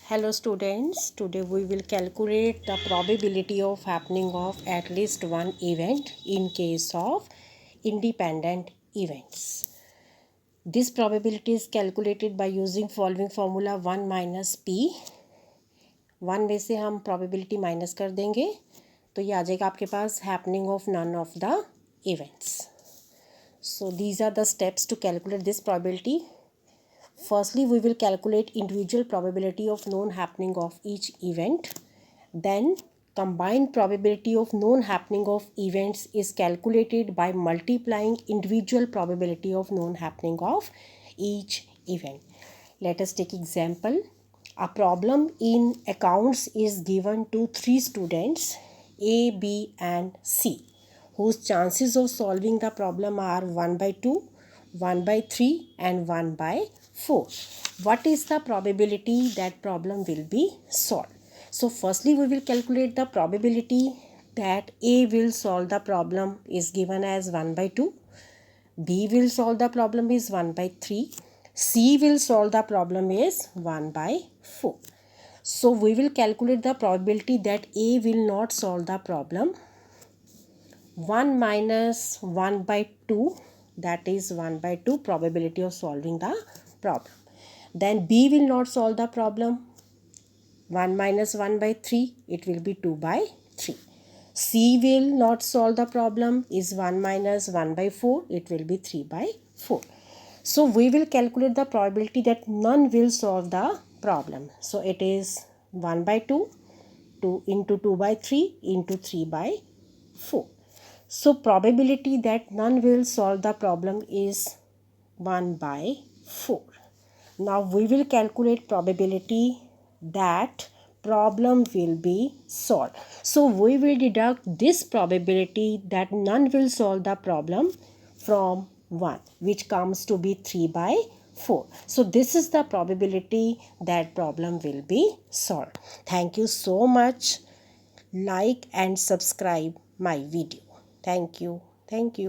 Hello students, today we will calculate the probability of happening of at least one event in case of independent events. This probability is calculated by using following formula 1 minus p. 1 में से हम probability minus कर देंगे तो ये आ जाएगा आपके पास happening of none of the events. So these are the steps to calculate this probability. Firstly, we will calculate individual probability of known happening of each event. Then, combined probability of known happening of events is calculated by multiplying individual probability of known happening of each event. Let us take example. A problem in accounts is given to 3 students A, B and C, whose chances of solving the problem are 1 by 2, 1 by 3 and 1 by 4. What is the probability that problem will be solved? So firstly we will calculate the probability that A will solve the problem is given as 1 by 2, B will solve the problem is 1 by 3, C will solve the problem is 1 by 4. So we will calculate the probability that A will not solve the problem. 1 minus 1 by 2, that is 1 by 2 probability of solving the problem. Then B will not solve the problem. 1 minus 1 by 3, it will be 2 by 3. C will not solve the problem is 1 minus 1 by 4, it will be 3 by 4. So we will calculate the probability that none will solve the problem. So it is 1 by 2, 2 into 2 by 3 into 3 by 4. So probability that none will solve the problem is 1 by 4. Now we will calculate probability that problem will be solved. So we will deduct this probability that none will solve the problem from 1, which comes to be 3 by 4. So this is the probability that problem will be solved. Thank you so much. Like and subscribe my video. Thank you. Thank you.